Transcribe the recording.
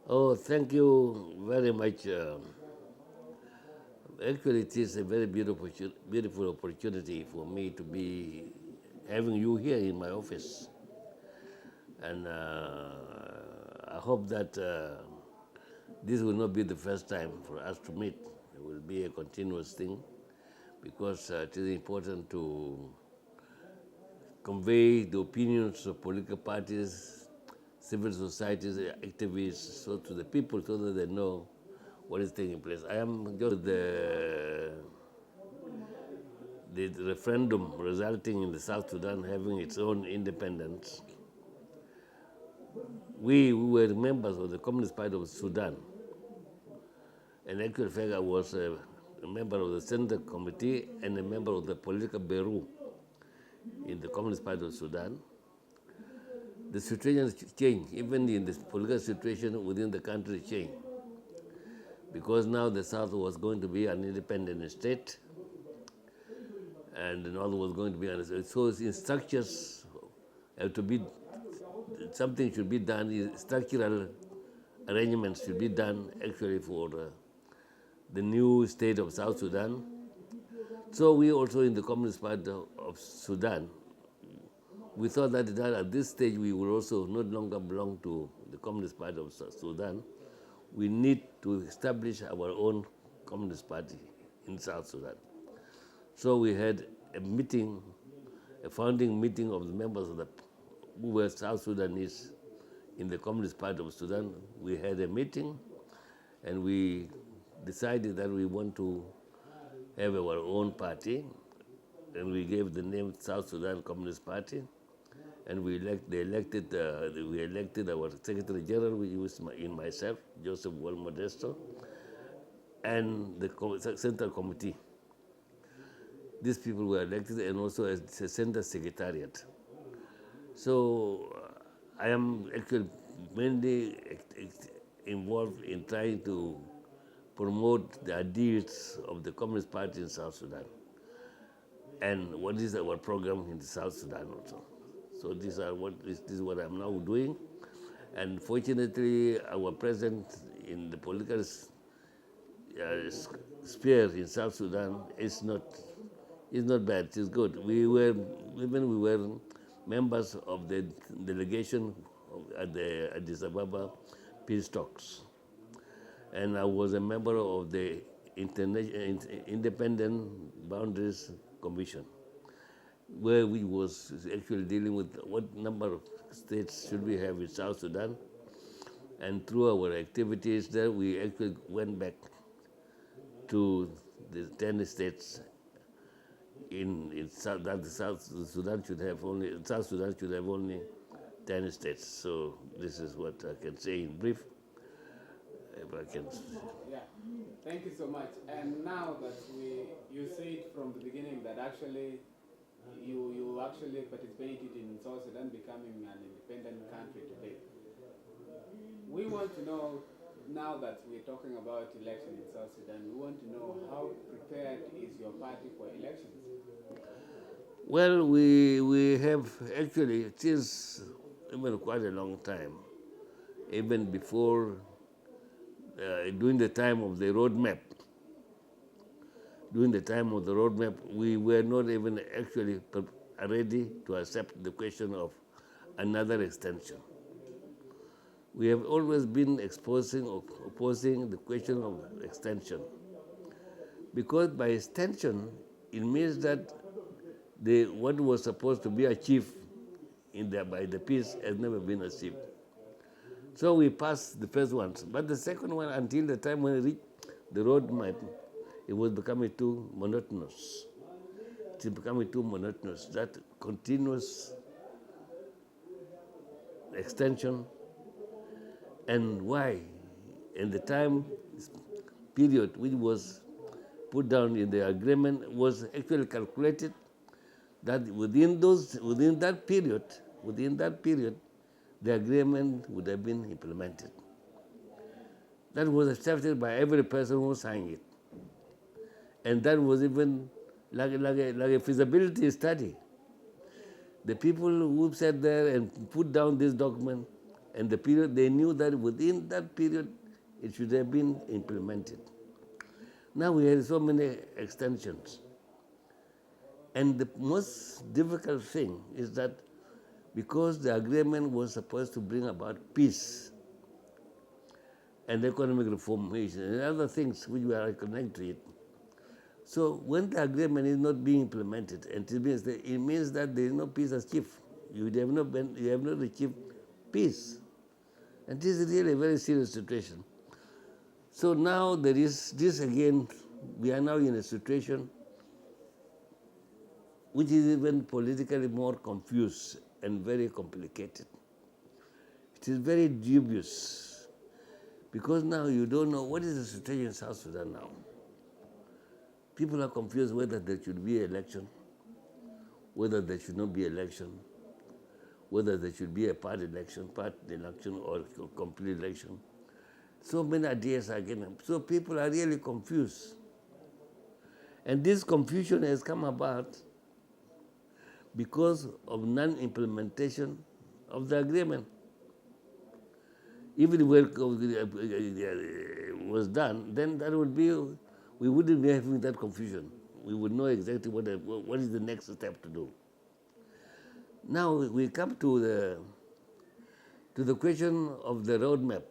Oh, thank you very much. Actually, it is a very beautiful opportunity for me to be having you here in my office, and I hope that this will not be the first time for us to meet. It will be a continuous thing because it is important to convey the opinions of political parties, civil societies, activists, so to the people so that they know what is taking place. I am just the referendum resulting in the South Sudan having its own independence. We were members of the Communist Party of Sudan. And actually, fact, I was a member of the Central Committee and a member of the Political Bureau in the Communist Party of Sudan. The situation changed, even in the political situation within the country changed. Because now the South was going to be an independent state, and the North was going to be an state. So in structures have to be, something should be done, structural arrangements should be done actually for the new state of South Sudan. So we also in the Communist Party of Sudan, we thought that at this stage we will also no longer belong to the Communist Party of Sudan. We need to establish our own Communist Party in South Sudan. So we had a meeting, a founding meeting of the members of who were South Sudanese in the Communist Party of Sudan. We had a meeting and we decided that we want to have our own party, and we gave the name South Sudan Communist Party, and we elected our Secretary General, which was myself, Joseph Wol Modesto, and the Central Committee. These people were elected, and also as a Center Secretariat. So I am actually mainly involved in trying to promote the ideas of the Communist Party in South Sudan and what is our program in the South Sudan also. So this is what I'm now doing, and fortunately our presence in the political sphere in South Sudan is not bad. It's good. We were members of the delegation at the Addis Ababa peace talks, and I was a member of the Independent Boundaries Commission, where we was actually dealing with what number of states should we have in South Sudan. And through our activities there, we actually went back to the 10 states in South, that the South Sudan should have only 10 states. So this is what I can say in brief. If I can. Yeah, thank you so much. And now that you said from the beginning that actually you actually participated in South Sudan becoming an independent country today. We want to know, now that we're talking about election in South Sudan, we want to know how prepared is your party for elections? Well, we have actually, since even quite a long time, even before, during the time of the roadmap. During the time of the roadmap, we were not even actually ready to accept the question of another extension. We have always been opposing the question of extension, because by extension it means that what was supposed to be achieved by the peace has never been achieved. So we passed the first one, but the second one, until the time when we reached the roadmap, it was becoming too monotonous. It's becoming too monotonous. That continuous extension, and why? And the time period which was put down in the agreement was actually calculated that within that period, the agreement would have been implemented. That was accepted by every person who signed it. And that was even like a feasibility study. The people who sat there and put down this document And the period, they knew that within that period, it should have been implemented. Now we have so many extensions. And the most difficult thing is that because the agreement was supposed to bring about peace and economic reformation and other things which were connected to it. So when the agreement is not being implemented, and it means that there is no peace achieved. You have not achieved peace. And this is really a very serious situation. So now there is this again, we are now in a situation which is even politically more confused and very complicated. It is very dubious because now you don't know what is the situation in South Sudan now. People are confused whether there should be election, whether there should not be election, whether there should be a part election or complete election. So many ideas are given. So people are really confused. And this confusion has come about because of non-implementation of the agreement. If the work was done, then that would be, we wouldn't be having that confusion. We would know exactly what is the next step to do. Now we come to the question of the roadmap.